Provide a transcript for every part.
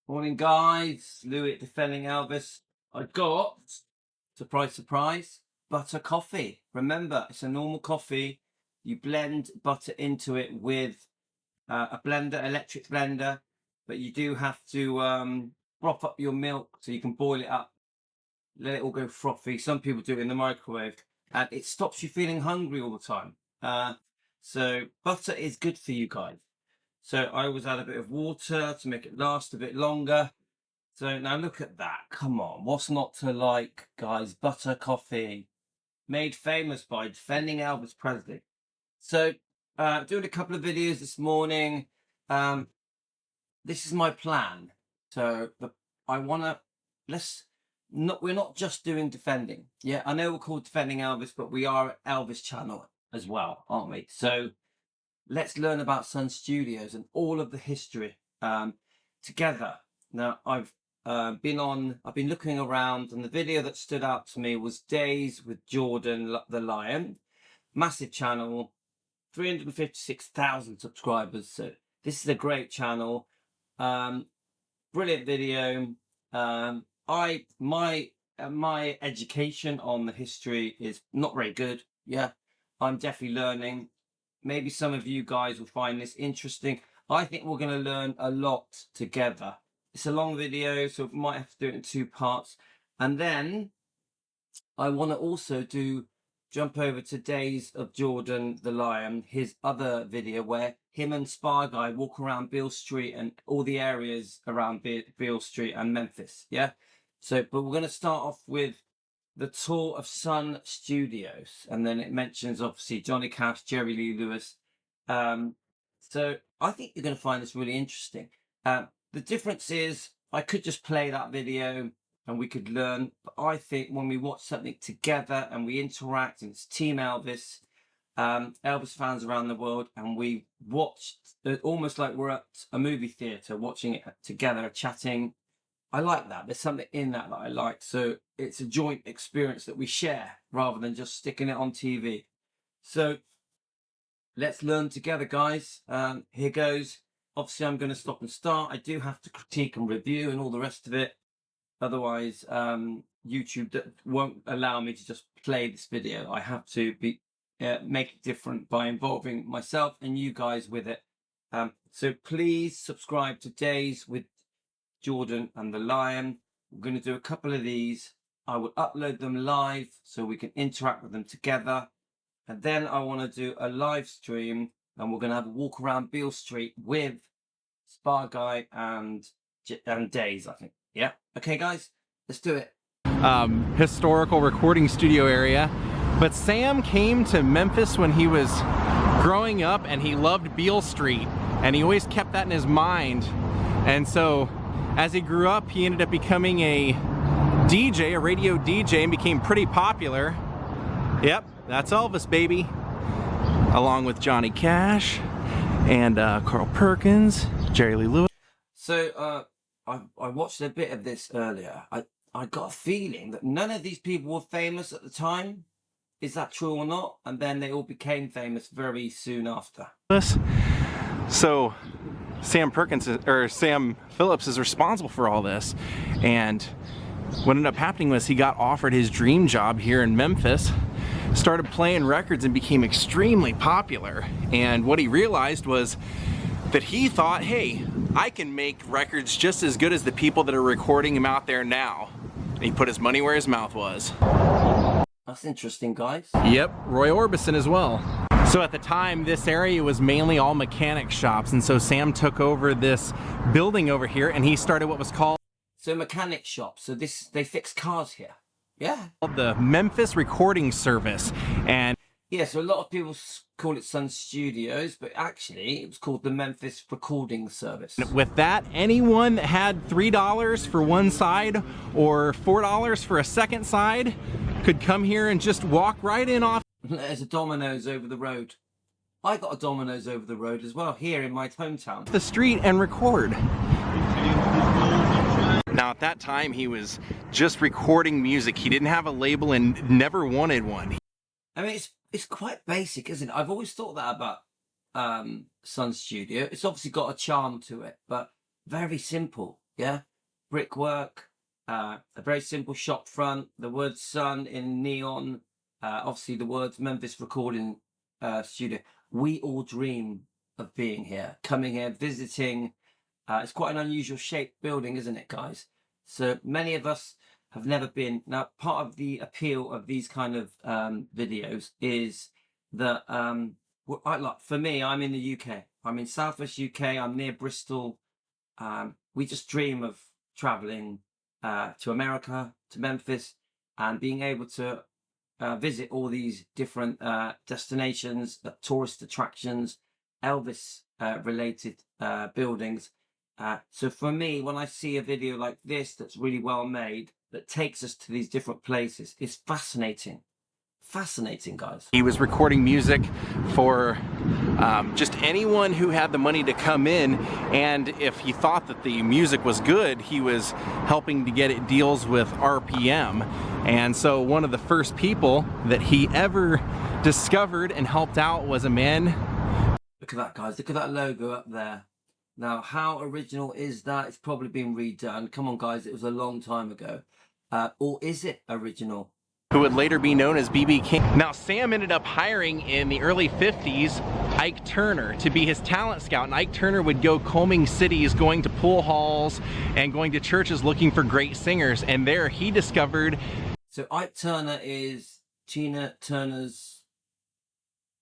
Morning, guys. Louis defending Elvis. I got, surprise, surprise, butter coffee. Remember, it's a normal coffee. You blend butter into it with a blender, electric blender, but you do have to froth up your milk so you can boil it up, let it all go frothy. Some people do it in the microwave, and it stops you feeling hungry all the time. So butter is good for you guys. So I always add a bit of water to make it last a bit longer. So now look at that. Come on. What's not to like, guys? Butter coffee. Made famous by defending Elvis Presley. So doing a couple of videos this morning. This is my plan. So I want to, we're not just doing defending. Yeah, I know we're called Defending Elvis, but we are Elvis channel as well, aren't we? So let's learn about Sun Studios and all of the history together. Now, I've been looking around, and the video that stood out to me was Days with Jordan the Lion. Massive channel, 356,000 subscribers. So this is a great channel. Brilliant video. My education on the history is not very good. Yeah, I'm definitely learning. Maybe some of you guys will find this interesting. I think we're going to learn a lot together. It's a long video, so we might have to do it in 2 parts. And then I want to also jump over to Days of Jordan the Lion, his other video where him and Spy Guy walk around Beale Street and all the areas around Beale Street and Memphis. Yeah. So, but we're going to start off with the tour of Sun Studios, and then it mentions obviously Johnny Cash, Jerry Lee Lewis. So I think you're going to find this really interesting. The difference is I could just play that video and we could learn, but I think when we watch something together and we interact, and it's Team Elvis, Elvis fans around the world, and we watch almost like we're at a movie theater watching it together, chatting. I like that. There's something in that I like. So it's a joint experience that we share rather than just sticking it on TV. So let's learn together, guys. Here goes. Obviously, I'm going to stop and start. I do have to critique and review and all the rest of it. Otherwise, YouTube won't allow me to just play this video. I have to make it different by involving myself and you guys with it. So please subscribe to Days with Jordan and the Lion. We're going to do a couple of these. I will upload them live so we can interact with them together. And then I want to do a live stream, and we're going to have a walk around Beale Street with Spy Guy and Days, I think. Yeah. Okay, guys, let's do it. Historical recording studio area. But Sam came to Memphis when he was growing up, and he loved Beale Street, and he always kept that in his mind. And so as he grew up, he ended up becoming a DJ, a radio DJ, and became pretty popular. Yep, that's Elvis, baby. Along with Johnny Cash and Carl Perkins, Jerry Lee Lewis. So I watched a bit of this earlier. I got a feeling that none of these people were famous at the time. Is that true or not? And then they all became famous very soon after. So Sam Phillips is responsible for all this, and what ended up happening was he got offered his dream job here in Memphis, started playing records, and became extremely popular. And what he realized was that he thought, hey, I can make records just as good as the people that are recording them out there now. And he put his money where his mouth was. That's interesting, guys. Yep, Roy Orbison as well. So at the time, this area was mainly all mechanic shops, and so Sam took over this building over here, and he started what was called... So mechanic shops, so they fix cars here? Yeah. The Memphis Recording Service. And yeah, so a lot of people call it Sun Studios, but actually it was called the Memphis Recording Service. With that, anyone that had $3 for one side or $4 for a second side could come here and just walk right in off. There's a Domino's over the road. I got a Domino's over the road as well, here in my hometown. The street and record. Now at that time he was just recording music. He didn't have a label and never wanted one. I mean, it's quite basic, isn't it? I've always thought that about Sun Studio. It's obviously got a charm to it, but very simple. Yeah, brickwork, a very simple shop front, the word sun in neon, obviously the words Memphis Recording Studio. We all dream of being here, coming here, visiting. It's quite an unusual shaped building, isn't it, guys? So many of us have never been. Now, part of the appeal of these kind of videos is that, for me, I'm in the UK. I'm in Southwest UK. I'm near Bristol. We just dream of traveling to America, to Memphis, and being able to visit all these different destinations, tourist attractions, Elvis related buildings. So for me, when I see a video like this that's really well made, that takes us to these different places, it's fascinating. Fascinating, guys. He was recording music for just anyone who had the money to come in, and if he thought that the music was good, he was helping to get it deals with RPM. And so one of the first people that he ever discovered and helped out was a man. Look at that, guys. Look at that logo up there. Now, how original is that? It's probably been redone. Come on, guys. It was a long time ago. Or is it original? Who would later be known as B.B. King. Now, Sam ended up hiring in the early 50s Ike Turner to be his talent scout, and Ike Turner would go combing cities, going to pool halls and going to churches looking for great singers, and there he discovered... So Ike Turner is Tina Turner's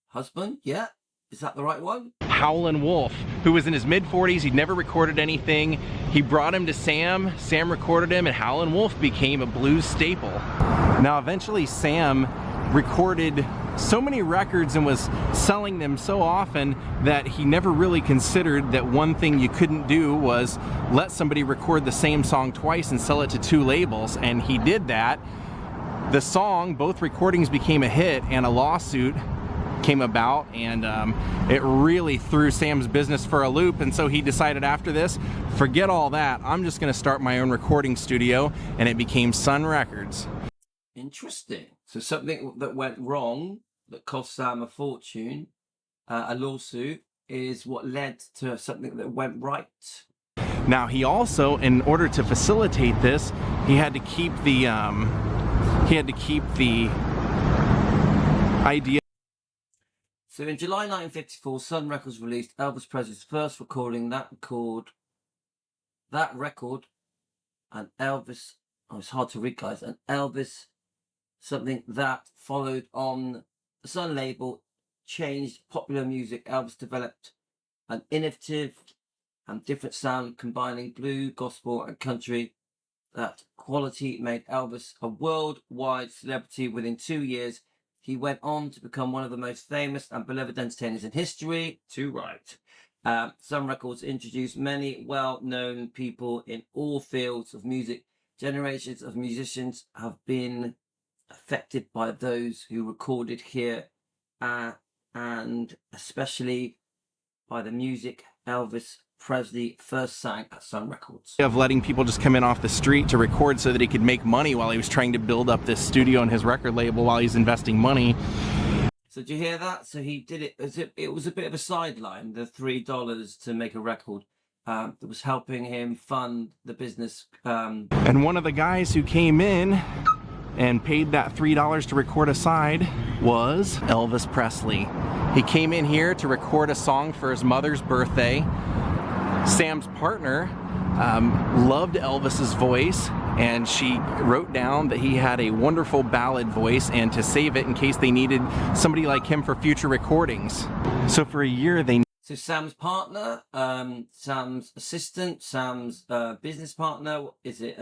husband? Yeah? Is that the right one? Howlin' Wolf, who was in his mid-40s. He'd never recorded anything. He brought him to Sam. Sam recorded him, and Howlin' Wolf became a blues staple. Now, eventually, Sam recorded so many records and was selling them so often that he never really considered that one thing you couldn't do was let somebody record the same song twice and sell it to two labels, and he did that. The song, both recordings became a hit, and a lawsuit came about, and it really threw Sam's business for a loop, and so he decided after this, forget all that, I'm just going to start my own recording studio, and it became Sun Records. Interesting. So something that went wrong, that cost Sam a fortune, a lawsuit, is what led to something that went right. Now, he also, in order to facilitate this, he had to keep the idea. So in July 1954, Sun Records released Elvis Presley's first recording. That record, and Elvis, oh, it's hard to read, guys, and Elvis, something that followed on the Sun label, changed popular music. Elvis developed an innovative and different sound, combining blue, gospel, and country. That quality made Elvis a worldwide celebrity. Within 2 years, he went on to become one of the most famous and beloved entertainers in history. Too right. Sun Records introduced many well-known people in all fields of music. Generations of musicians have been affected by those who recorded here, and especially by the music Elvis Presley first sang at Sun Records. Of letting people just come in off the street to record so that he could make money while he was trying to build up this studio and his record label while he's investing money. So do you hear that? So he did it. It was a bit of a sideline, the $3 to make a record. That was helping him fund the business. And one of the guys who came in and paid that $3 to record a side was Elvis Presley. He came in here to record a song for his mother's birthday. Sam's partner loved Elvis's voice, and she wrote down that he had a wonderful ballad voice, and to save it in case they needed somebody like him for future recordings. So for a year they... So Sam's partner, Sam's assistant, Sam's business partner, is it...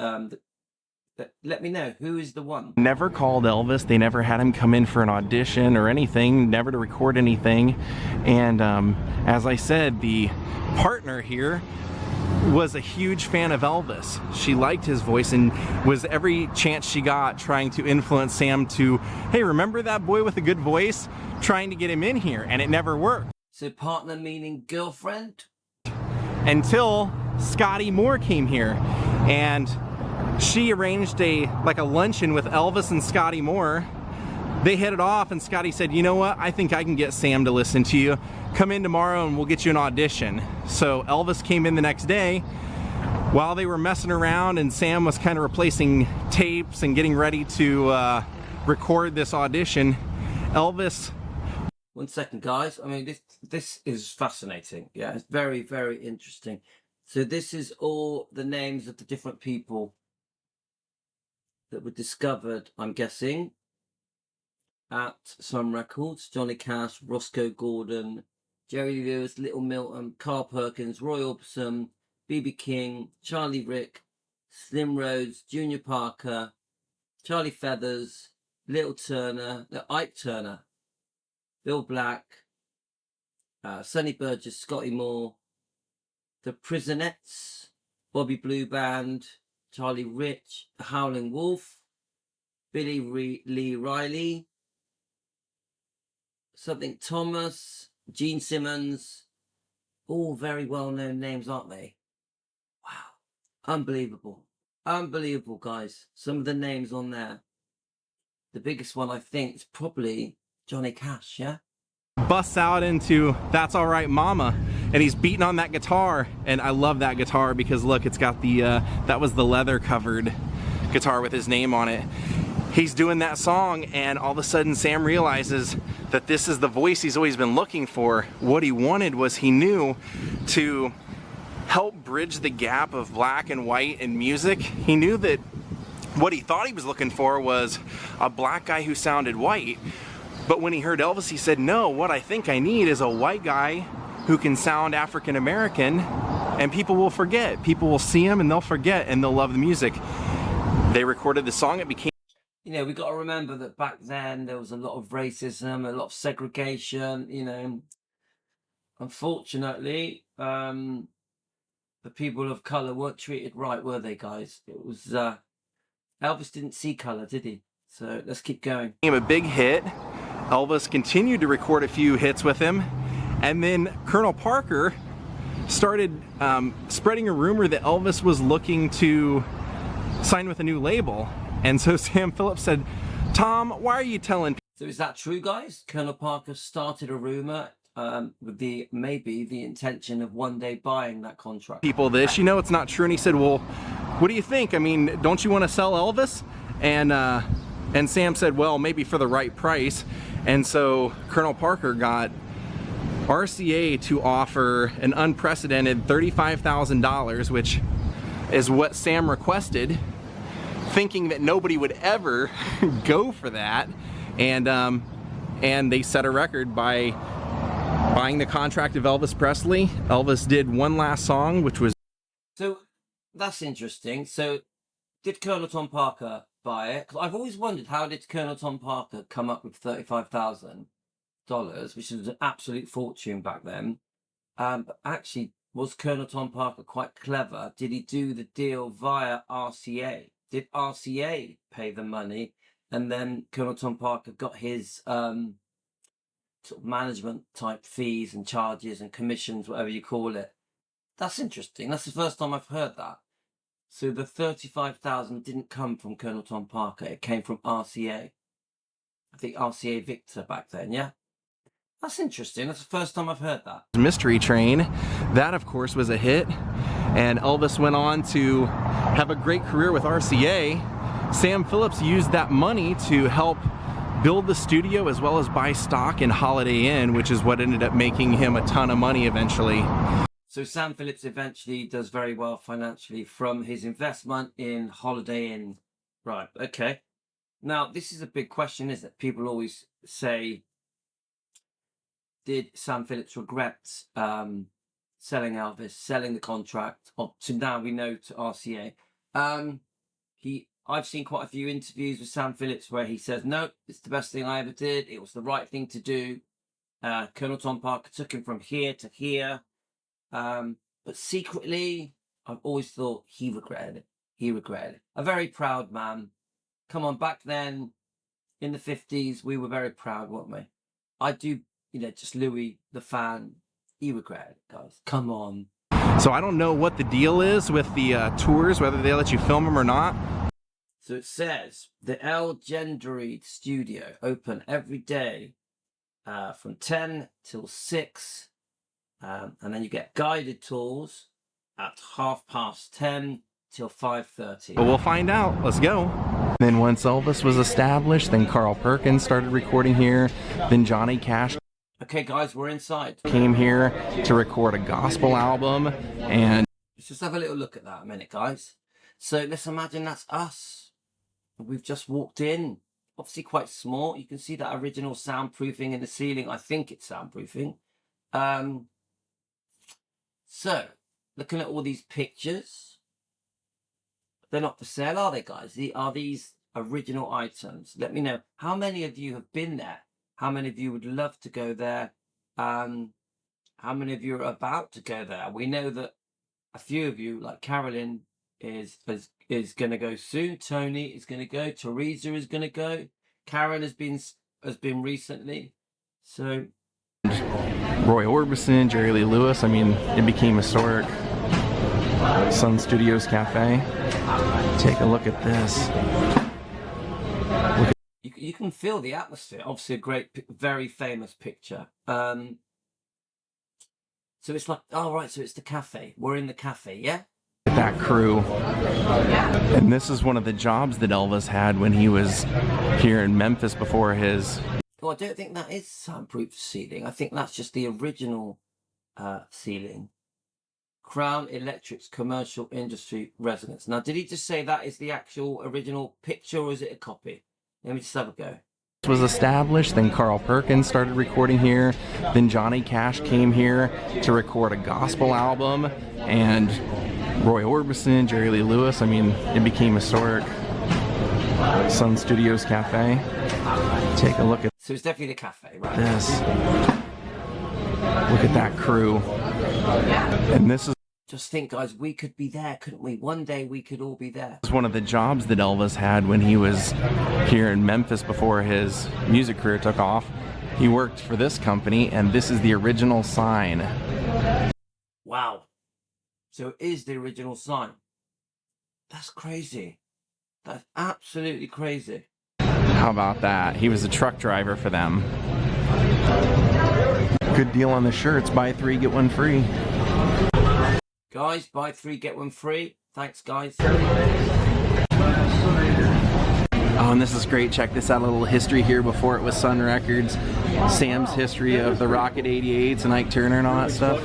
let me know, who is the one? Never called Elvis. They never had him come in for an audition or anything, never to record anything. And as I said, the partner here was a huge fan of Elvis. She liked his voice and was every chance she got trying to influence Sam to, hey, remember that boy with a good voice? Trying to get him in here, and it never worked. So partner meaning girlfriend? Until Scotty Moore came here, and she arranged a luncheon with Elvis and Scotty Moore. They hit it off, and Scotty said, you know what, I think I can get Sam to listen to you. Come in tomorrow and we'll get you an audition. So Elvis came in the next day, while they were messing around and Sam was kind of replacing tapes and getting ready to record this audition, Elvis... 1 second, guys. I mean, this is fascinating. Yeah, it's very, very interesting. So this is all the names of the different people that were discovered, I'm guessing, at some records. Johnny Cash, Roscoe Gordon, Jerry Lee Lewis, Little Milton, Carl Perkins, Roy Orbison, B.B. King, Charlie Rick, Slim Rhodes, Junior Parker, Charlie Feathers, Little Turner, Ike Turner, Bill Black, Sonny Burgess, Scotty Moore, The Prisonettes, Bobby Blue Band, Charlie Rich, The Howling Wolf, Billy Lee Riley, Something Thomas, Gene Simmons, all very well-known names, aren't they? Wow, unbelievable. Unbelievable, guys. Some of the names on there. The biggest one, I think, is probably Johnny Cash, yeah? Busts out into That's All Right Mama, and he's beating on that guitar, and I love that guitar because look, it's got the that was the leather covered guitar with his name on it. He's doing that song, and all of a sudden Sam realizes that this is the voice he's always been looking for. What he wanted was, he knew, to help bridge the gap of black and white in music. He knew that what he thought he was looking for was a black guy who sounded white. But when he heard Elvis, he said, no, what I think I need is a white guy who can sound African American, and people will forget. People will see him and they'll forget, and they'll love the music. They recorded the song, it became... You know, we got to remember that back then there was a lot of racism, a lot of segregation, you know. Unfortunately, the people of colour weren't treated right, were they, guys? It was, Elvis didn't see colour, did he? So let's keep going. Became a big hit. Elvis continued to record a few hits with him, and then Colonel Parker started spreading a rumor that Elvis was looking to sign with a new label. And so Sam Phillips said, Tom, why are you telling people? So is that true, guys? Colonel Parker started a rumor with maybe the intention of one day buying that contract. People this, you know, it's not true. And he said, well, what do you think? I mean, don't you want to sell Elvis? And Sam said, well, maybe for the right price. And so Colonel Parker got RCA to offer an unprecedented $35,000, which is what Sam requested, thinking that nobody would ever go for that. And they set a record by buying the contract of Elvis Presley. Elvis did one last song, which was... So that's interesting. So did Colonel Tom Parker buy it? Because I've always wondered, how did Colonel Tom Parker come up with $35,000, which was an absolute fortune back then? But actually, was Colonel Tom Parker quite clever? Did he do the deal via RCA? Did RCA pay the money, and then Colonel Tom Parker got his sort of management type fees and charges and commissions, whatever you call it? That's interesting. That's the first time I've heard that. So the $35,000 didn't come from Colonel Tom Parker. It came from RCA. I think RCA Victor back then, yeah? That's interesting. That's the first time I've heard that. Mystery Train. That, of course, was a hit. And Elvis went on to have a great career with RCA. Sam Phillips used that money to help build the studio as well as buy stock in Holiday Inn, which is what ended up making him a ton of money eventually. So Sam Phillips eventually does very well financially from his investment in Holiday Inn. Right, okay. Now, this is a big question, isn't it? People always say, did Sam Phillips regret selling Elvis, selling the contract up to now we know to RCA? I've seen quite a few interviews with Sam Phillips where he says, no, it's the best thing I ever did. It was the right thing to do. Colonel Tom Parker took him from here to here. But secretly, I've always thought he regretted it. He regretted it. A very proud man. Come on, back then, in the 50s, we were very proud, weren't we? I do, you know, just Louis, the fan, he regretted it, guys. Come on. So I don't know what the deal is with the tours, whether they let you film them or not. So it says, the El Gendry studio open every day from 10 till 6. And then you get guided tours at 10:30 till 5:30. But we'll find out. Let's go. Then once Elvis was established, then Carl Perkins started recording here. Then Johnny Cash Okay, guys, we're inside. came here to record a gospel album. And Let's just have a little look at that a minute, guys. So let's imagine that's us. We've just walked in. Obviously quite small. You can see that original soundproofing in the ceiling. I think it's soundproofing. So, looking at all these pictures, they're not for sale, are they, guys? Are these original items? Let me know. How many of you have been there? How many of you would love to go there? How many of you are about to go there? We know that a few of you, like Carolyn, is going to go soon. Tony is going to go. Teresa is going to go. Karen has been recently. So Roy Orbison, Jerry Lee Lewis. I mean, it became historic. Sun Studios Cafe. Take a look at this. you can feel the atmosphere. Obviously, a great, very famous picture. So it's like, oh right, so it's the cafe. We're in the cafe, yeah. That crew. And this is one of the jobs that Elvis had when he was here in Memphis before his... Oh, I don't think that is soundproof ceiling. I think that's just the original ceiling. Crown Electric's commercial industry residence. Now, did he just say that is the actual original picture, or is it a copy? Let me just have a go. Was established, then Carl Perkins started recording here, then Johnny Cash came here to record a gospel album, and Roy Orbison, Jerry Lee Lewis. I mean, it became historic. Sun Studios Cafe. Take a look at So it's definitely the cafe, right? this. Look at that crew. And this is Just think, guys, we could be there, couldn't we? One day we could all be there. one of the jobs that Elvis had when he was here in Memphis before his music career took off. He worked for this company, and this is the original sign. Wow. So it is the original sign. That's crazy. That's absolutely crazy. How about that? He was a truck driver for them. Good deal on the shirts. Buy 3, get 1 free. Guys, buy 3, get 1 free. Thanks, guys. Oh, and this is great. Check this out. A little history here before it was Sun Records. Sam's history of the Rocket 88s and Ike Turner and all that stuff.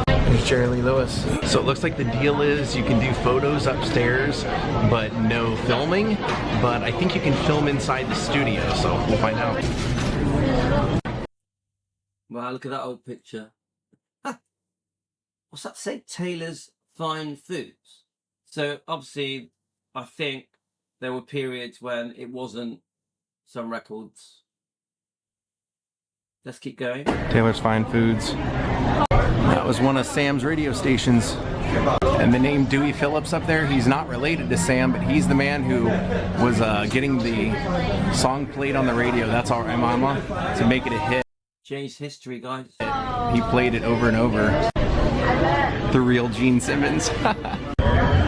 There's Jerry Lee Lewis. So it looks like the deal is you can do photos upstairs, but no filming. But I think you can film inside the studio, so we'll find out. Wow, look at that old picture. What's that say? Taylor's Fine Foods. So obviously, I think there were periods when it wasn't Sun Records. Let's keep going. Taylor's Fine Foods. That was one of Sam's radio stations. And the name Dewey Phillips up there, he's not related to Sam, but he's the man who was getting the song played on the radio, That's All Right Mama, to make it a hit. Changed history, guys. He played it over and over. The real Gene Simmons.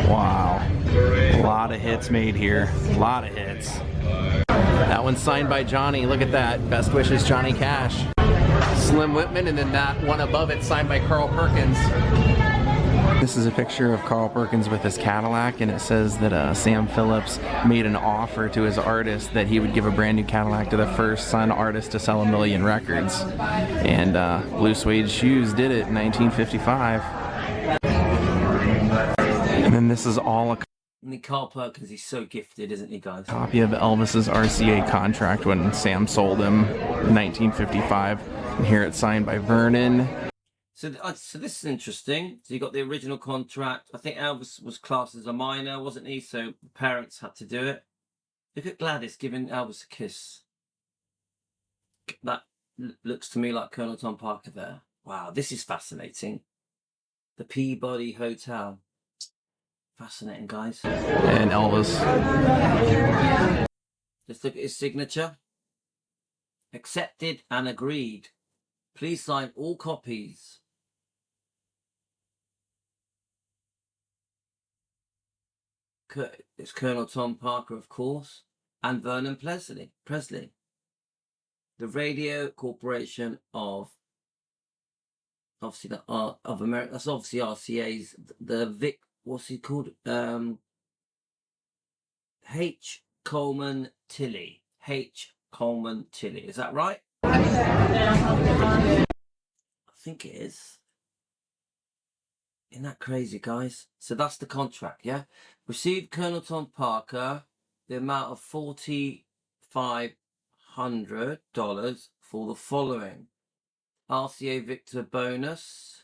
Wow. A lot of hits made here. A lot of hits. That one's signed by Johnny. Look at that. Best wishes, Johnny Cash. Slim Whitman, and then that one above it signed by Carl Perkins. This is a picture of Carl Perkins with his Cadillac, and it says that Sam Phillips made an offer to his artist that he would give a brand new Cadillac to the first Sun artist to sell 1 million records. And Blue Suede Shoes did it in 1955. And then this is all a I mean, Carl Perkins, he's so gifted, isn't he, guys? copy of Elvis's RCA contract when Sam sold him in 1955. And here it's signed by Vernon. So this is interesting. So you got the original contract. I think Elvis was classed as a minor, wasn't he? So parents had to do it. Look at Gladys giving Elvis a kiss. That looks to me like Colonel Tom Parker there. Wow, this is fascinating. The Peabody Hotel. Fascinating, guys. And Elvis. Let's look at his signature. Accepted and agreed. Please sign all copies. It's Colonel Tom Parker, of course, and Vernon Presley. The Radio Corporation of obviously the Art of America. That's obviously RCA's. The Vic, what's he called? H. Coleman Tilley. H. Coleman Tilley. Is that right? I think it is. Isn't that crazy, guys? So that's the contract, yeah? Received Colonel Tom Parker the amount of $4,500 for the following. RCA Victor bonus,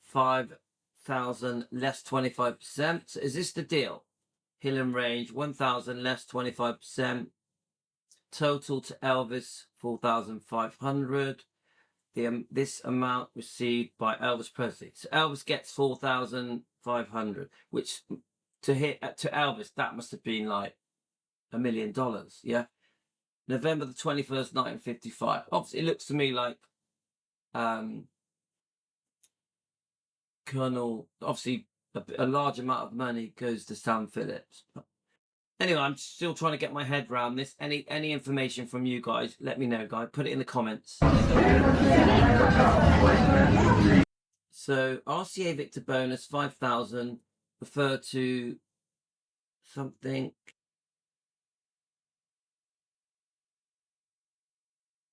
5,000 less 25%. So is this the deal? Hill and Range, 1,000 less 25%. Total to Elvis, 4,500. This amount received by Elvis Presley. So Elvis gets 4,500, which to Elvis, that must have been like $1 million, yeah? November the 21st, 1955. Obviously, it looks to me like Colonel, obviously, a large amount of money goes to Sam Phillips. Anyway, I'm still trying to get my head around this. Any information from you guys, let me know, guys. Put it in the comments. So, RCA Victor bonus, 5,000, refer to something.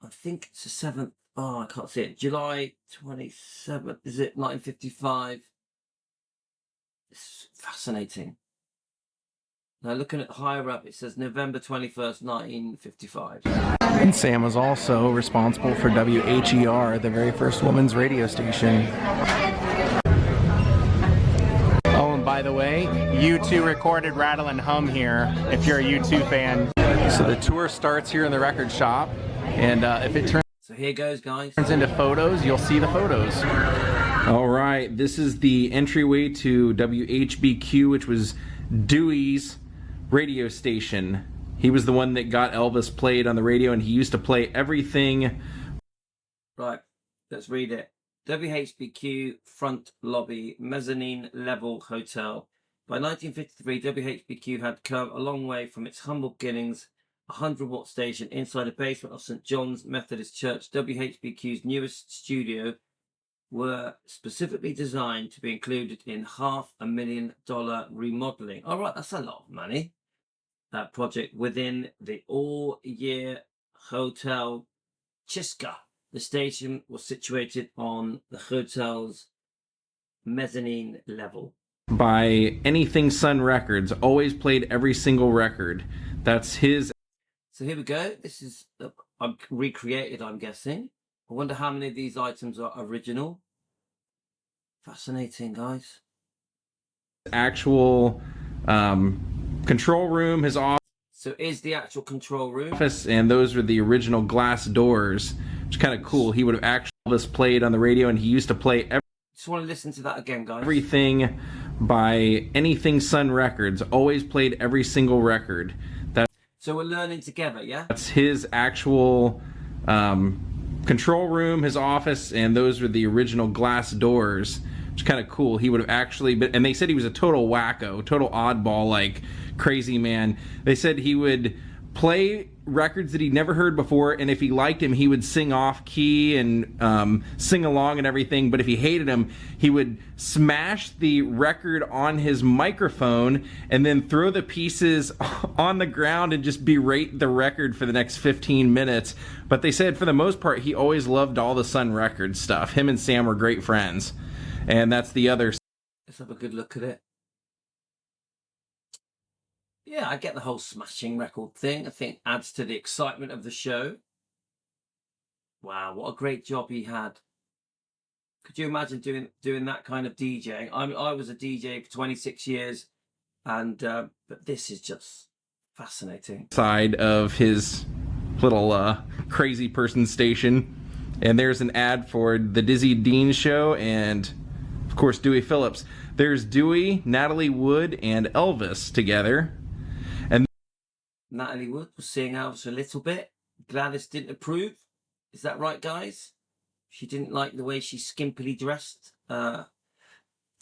I think it's the 7th. Oh, I can't see it. July 27th. Is it 1955? It's fascinating. Now, looking at higher up, it says November 21st, 1955. And Sam was also responsible for WHER, the very first women's radio station. Oh, and by the way, U2 recorded Rattle and Hum here, if you're a U2 fan. So the tour starts here in the record shop, and if it turns... So here goes, guys. Turns into photos, you'll see the photos. All right, this is the entryway to WHBQ, which was Dewey's radio station. He was the one that got Elvis played on the radio, and he used to play everything. Right, let's read it. WHBQ front lobby, mezzanine level hotel. By 1953, WHBQ had come a long way from its humble beginnings. A 100-watt station inside a basement of St. John's Methodist Church. WHBQ's newest studio were specifically designed to be included in $500,000 remodeling. All right, that's a lot of money. That project within the all-year Hotel Chiska. The station was situated on the hotel's mezzanine level. By Anything Sun Records, always played every single record. That's his. So here we go. This is recreated, I'm guessing. I wonder how many of these items are original. Fascinating, guys. Actual control room, his office. So is the actual control room. And those are the original glass doors, which is kind of cool. He would have actually played on the radio, and he used to play just want to listen to that again, guys. Everything by Anything Sun Records, always played every single record. So we're learning together, yeah? That's his actual control room, his office, and those are the original glass doors, which is kind of cool. He would have actually been, and they said he was a total wacko, total oddball, like crazy man. They said he would play records that he'd never heard before, and if he liked him, he would sing off key and sing along and everything, but if he hated him, he would smash the record on his microphone and then throw the pieces on the ground and just berate the record for the next 15 minutes. But they said for the most part, he always loved all the Sun Records stuff. Him and Sam were great friends, and that's the other. Let's have a good look at it. Yeah, I get the whole smashing record thing. I think adds to the excitement of the show. Wow, what a great job he had. Could you imagine doing that kind of DJing? I was a DJ for 26 years, and but this is just fascinating. Side of his little crazy person station, and there's an ad for the Dizzy Dean Show, and of course Dewey Phillips. There's Dewey, Natalie Wood, and Elvis together. Natalie Wood was seeing Elvis a little bit. Gladys didn't approve. Is that right, guys? She didn't like the way she skimpily dressed. And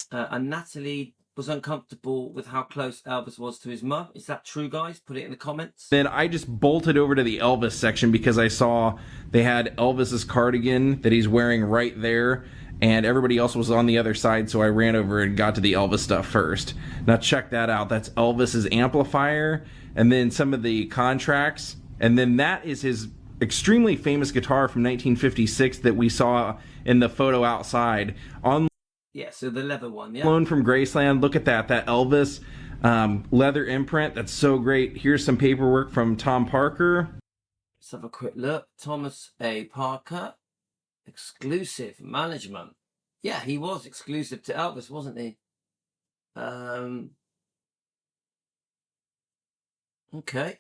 Natalie was uncomfortable with how close Elvis was to his mum. Is that true, guys? Put it in the comments. Then I just bolted over to the Elvis section because I saw they had Elvis's cardigan that he's wearing right there, and everybody else was on the other side, so I ran over and got to the Elvis stuff first. Now check that out. That's Elvis's amplifier, and then some of the contracts, and then that is his extremely famous guitar from 1956 that we saw in the photo outside. On Yeah, so the leather one, yeah. loan from Graceland, look at that Elvis leather imprint. That's so great. Here's some paperwork from Tom Parker. Let's have a quick look. Thomas A. Parker, exclusive management. Yeah, he was exclusive to Elvis, wasn't he? Okay.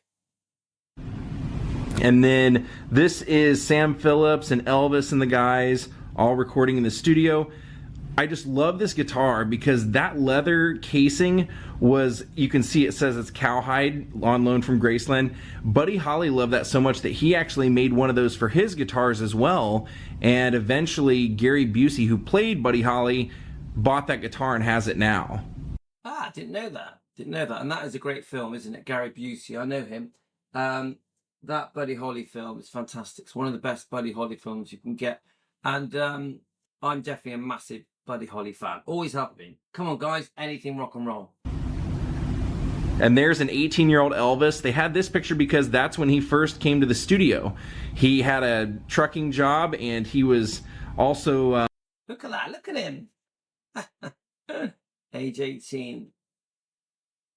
And then this is Sam Phillips and Elvis and the guys all recording in the studio. I just love this guitar because that leather casing was, you can see it says it's cowhide on loan from Graceland. Buddy Holly loved that so much that he actually made one of those for his guitars as well. And eventually Gary Busey, who played Buddy Holly, bought that guitar and has it now. Ah, I didn't know that. Didn't know that. And that is a great film, isn't it? Gary Busey, I know him. That Buddy Holly film is fantastic. It's one of the best Buddy Holly films you can get. And I'm definitely a massive Buddy Holly fan. Always have been. Come on, guys. Anything rock and roll. And there's an 18-year-old Elvis. They had this picture because that's when he first came to the studio. He had a trucking job, and he was also... Look at that. Look at him. Age 18.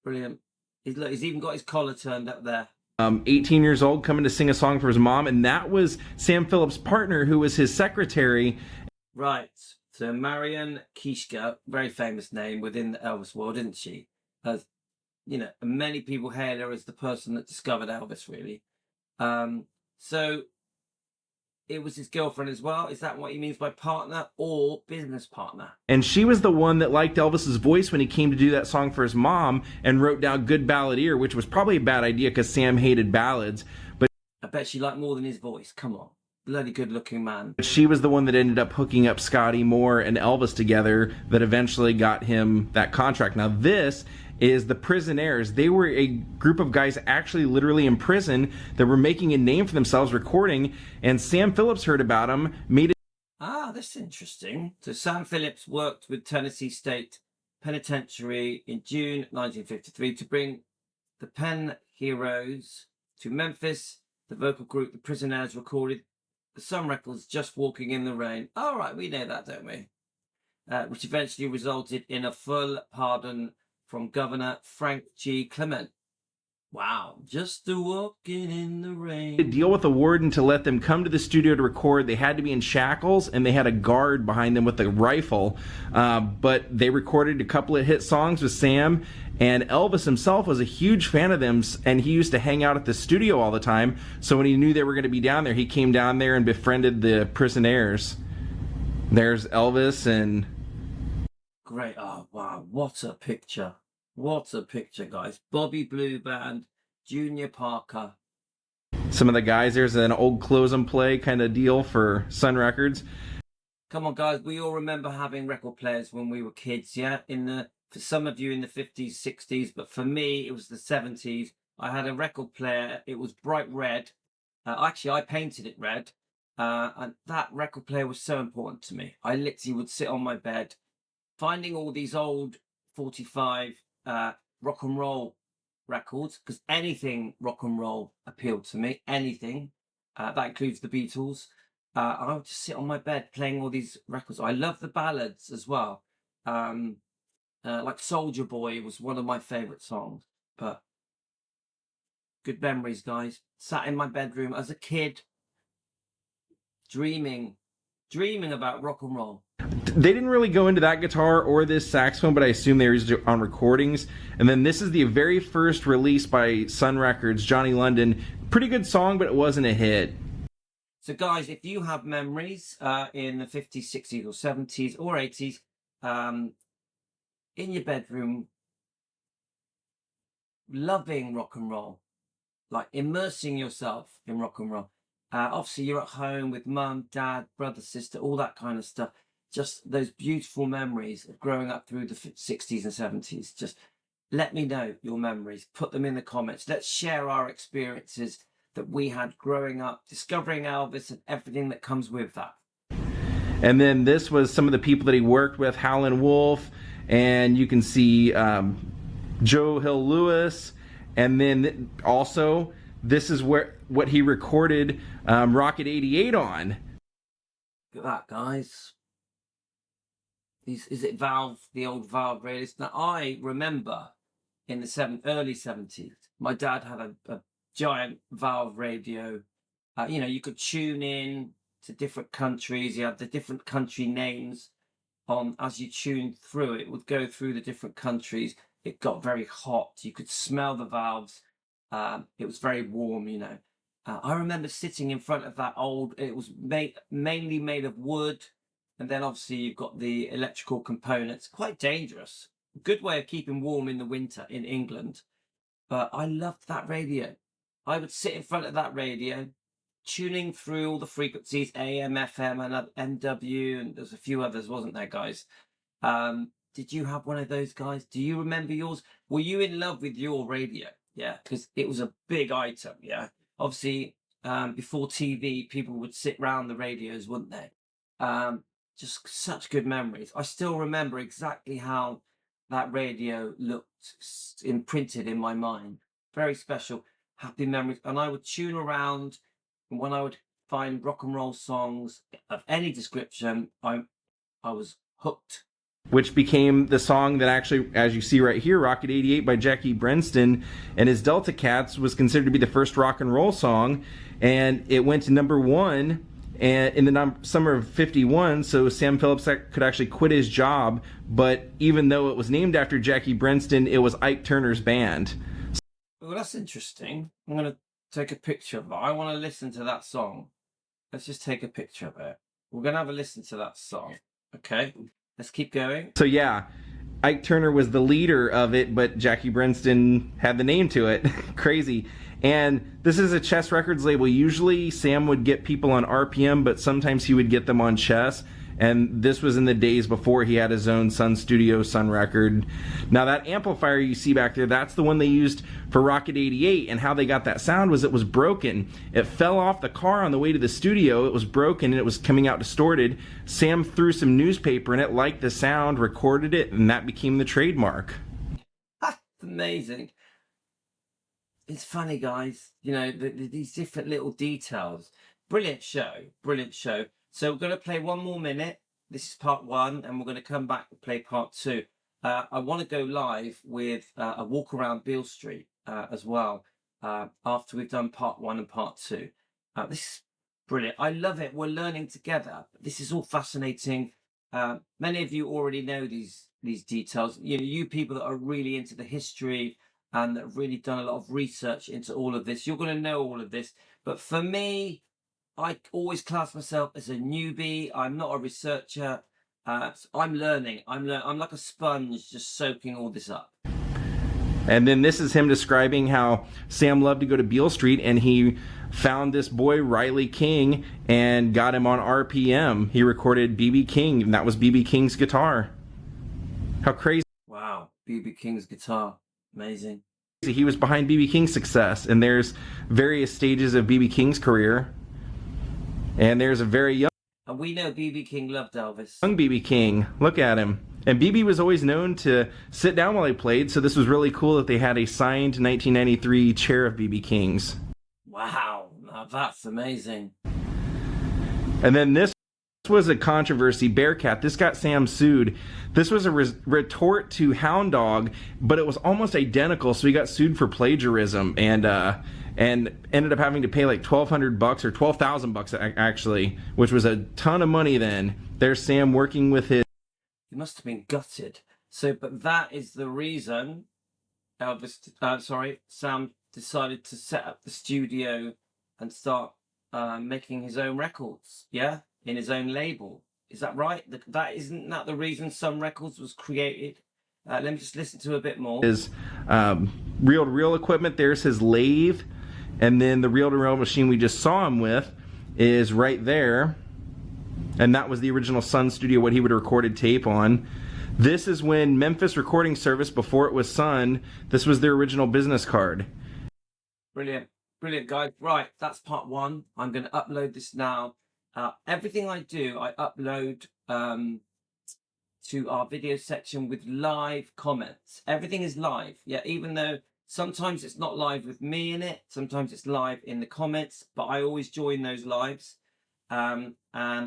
Brilliant. He's even got his collar turned up there. 18 years old, coming to sing a song for his mom, and that was Sam Phillips' partner, who was his secretary. Right. So Marion Kishka, very famous name within the Elvis world, isn't she? As you know, many people hail her as the person that discovered Elvis, really. So it was his girlfriend as well. Is that what he means by partner or business partner? And she was the one that liked Elvis's voice when he came to do that song for his mom and wrote down Good Balladeer, which was probably a bad idea because Sam hated ballads. But I bet she liked more than his voice. Come on. Bloody good looking man. She was the one that ended up hooking up Scotty Moore and Elvis together that eventually got him that contract. Now this is the Prisonaires. They were a group of guys actually literally in prison that were making a name for themselves recording, and Sam Phillips heard about them, made it. Ah, that's interesting. So Sam Phillips worked with Tennessee State Penitentiary in June 1953 to bring the Pen Heroes to Memphis. The vocal group The Prisonaires recorded the Sun Records Just Walking in the Rain. All right, we know that, don't we? Which eventually resulted in a full pardon from Governor Frank G. Clement. Wow, just walking in the rain. To deal with the warden to let them come to the studio to record. They had to be in shackles, and they had a guard behind them with a rifle. But they recorded a couple of hit songs with Sam, and Elvis himself was a huge fan of them, and he used to hang out at the studio all the time. So when he knew they were going to be down there, he came down there and befriended the Prisonaires. There's Elvis and... Great. Oh, wow. What a picture. What a picture, guys. Bobby Blue Band, Junior Parker. Some of the guys, there's an old close and play kind of deal for Sun Records. Come on, guys. We all remember having record players when we were kids, yeah? For some of you in the 50s, 60s, but for me, it was the 70s. I had a record player. It was bright red. Actually, I painted it red. And that record player was so important to me. I literally would sit on my bed, finding all these old 45 rock and roll records, because anything rock and roll appealed to me. Anything. That includes the Beatles. I would just sit on my bed playing all these records. I love the ballads as well. Like Soldier Boy was one of my favourite songs. But good memories, guys. Sat in my bedroom as a kid, dreaming about rock and roll. They didn't really go into that guitar or this saxophone, but I assume they were used on recordings. And then this is the very first release by Sun Records, Johnny London. Pretty good song, but it wasn't a hit. So guys, if you have memories in the 50s, 60s or 70s or 80s, in your bedroom, loving rock and roll, like immersing yourself in rock and roll. Obviously, you're at home with mum, dad, brother, sister, all that kind of stuff. just those beautiful memories of growing up through the 60s and 70s. Just let me know your memories. Put them in the comments. Let's share our experiences that we had growing up, discovering Elvis and everything that comes with that. And then this was some of the people that he worked with, Howlin' Wolf, and you can see Joe Hill Lewis, and then also this is what he recorded Rocket 88 on. Look at that, guys. Is it Valve, the old Valve radios? Now, I remember in the early 70s, my dad had a giant Valve radio. You know, you could tune in to different countries. You had the different country names on as you tuned through. It would go through the different countries. It got very hot. You could smell the valves. It was very warm, you know. I remember sitting in front of that old, it was mainly made of wood. And then obviously you've got the electrical components. Quite dangerous. Good way of keeping warm in the winter in England. But I loved that radio. I would sit in front of that radio, tuning through all the frequencies, AM, FM, and MW, and there's a few others, wasn't there, guys? Did you have one of those, guys? Do you remember yours? Were you in love with your radio? Yeah, because it was a big item, yeah? Obviously, before TV, people would sit round the radios, wouldn't they? Just such good memories. I still remember exactly how that radio looked imprinted in my mind. Very special, happy memories. And I would tune around, and when I would find rock and roll songs of any description, I was hooked. Which became the song that actually, as you see right here, Rocket 88 by Jackie Brenston and his Delta Cats, was considered to be the first rock and roll song, and it went to #1 and in the summer of '51, so Sam Phillips could actually quit his job. But even though it was named after Jackie Brenston, it was Ike Turner's band. Well, that's interesting. I'm going to take a picture of it. I want to listen to that song. Let's just take a picture of it. We're going to have a listen to that song. Okay, let's keep going. So yeah, Ike Turner was the leader of it, but Jackie Brenston had the name to it. Crazy. And this is a Chess Records label. Usually Sam would get people on RPM, but sometimes he would get them on Chess. And this was in the days before he had his own Sun Studio, Sun Record. Now that amplifier you see back there, that's the one they used for Rocket 88. And how they got that sound was it was broken. It fell off the car on the way to the studio. It was broken and it was coming out distorted. Sam threw some newspaper in it, liked the sound, recorded it, and that became the trademark. That's amazing. It's funny, guys. You know, these different little details. Brilliant show. Brilliant show. So we're going to play one more minute. This is part 1, and we're going to come back and play part 2. I want to go live with a walk around Beale Street as well after we've done part 1 and part 2. This is brilliant. I love it. We're learning together. This is all fascinating. Many of you already know these details. You know, you people that are really into the history and that have really done a lot of research into all of this, you're going to know all of this. But for me, I always class myself as a newbie. I'm not a researcher. So I'm learning. I'm like a sponge, just soaking all this up. And then this is him describing how Sam loved to go to Beale Street, and he found this boy, Riley King, and got him on RPM. He recorded B.B. King, and that was B.B. King's guitar. How crazy. Wow, B.B. King's guitar. Amazing. He was behind B.B. King's success, and there's various stages of B.B. King's career. And there's a very young... And we know B.B. King loved Elvis. Young B.B. King. Look at him. And B.B. was always known to sit down while he played, so this was really cool that they had a signed 1993 chair of B.B. King's. Wow, now that's amazing. And then this was a controversy. Bearcat. This got Sam sued. This was a retort to Hound Dog, but it was almost identical, so he got sued for plagiarism and ended up having to pay like $1,200 or $12,000 actually, which was a ton of money then. There's Sam working with his... He must have been gutted. So, but that is the reason Sam decided to set up the studio and start making his own records, yeah? In his own label. Is that right? Isn't that the reason Sun Records was created? Let me just listen to a bit more. His reel-to-reel equipment, there's his lathe, and then the reel-to-reel machine we just saw him with is right there. And that was the original Sun Studio, what he would have recorded tape on. This is when Memphis Recording Service, before it was Sun, this was their original business card. Brilliant. Brilliant, guys. Right, that's part one. I'm going to upload this now. Everything I do, I upload to our video section with live comments. Everything is live. Yeah, even though sometimes it's not live with me in it, sometimes it's live in the comments, but I always join those lives. And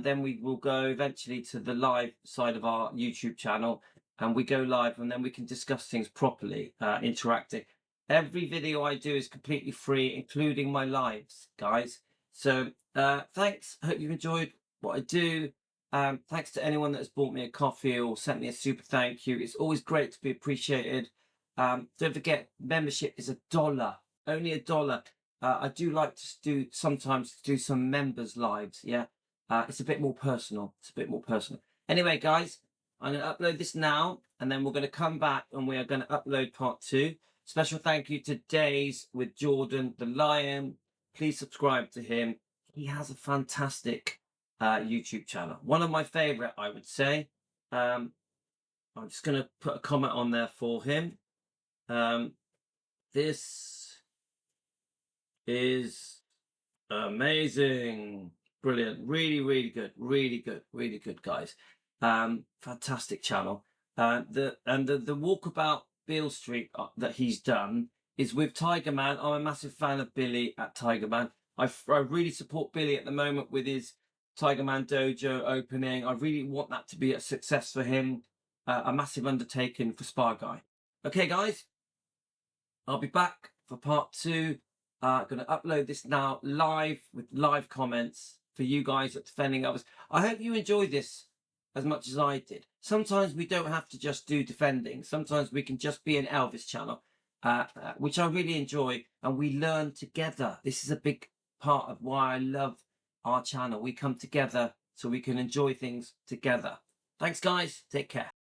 then we will go eventually to the live side of our YouTube channel, and we go live, and then we can discuss things properly, interacting. Every video I do is completely free, including my lives, guys. So thanks. Hope you enjoyed what I do. Thanks to anyone that has bought me a coffee or sent me a super thank you. It's always great to be appreciated. Don't forget, membership is $1, only $1. I do like to sometimes do some members lives. Yeah, it's a bit more personal. Anyway, guys, I'm going to upload this now, and then we're going to come back and we are going to upload part 2. Special thank you to Days with Jordan the Lion. Please subscribe to him. He has a fantastic YouTube channel. One of my favorite, I would say. I'm just going to put a comment on there for him. This is amazing. Brilliant. Really good, guys. Fantastic channel. The walkabout Beale Street that he's done is with Tiger Man. I'm a massive fan of Billy at Tiger Man. I really support Billy at the moment with his Tiger Man Dojo opening. I really want that to be a success for him. A massive undertaking for Spy Guy. Okay, guys, I'll be back for part 2. Going to upload this now live with live comments for you guys at Defending Elvis. I hope you enjoyed this as much as I did. Sometimes we don't have to just do defending. Sometimes we can just be an Elvis channel, which I really enjoy, and we learn together. This is a big part of why I love our channel. We come together so we can enjoy things together. Thanks, guys. Take care.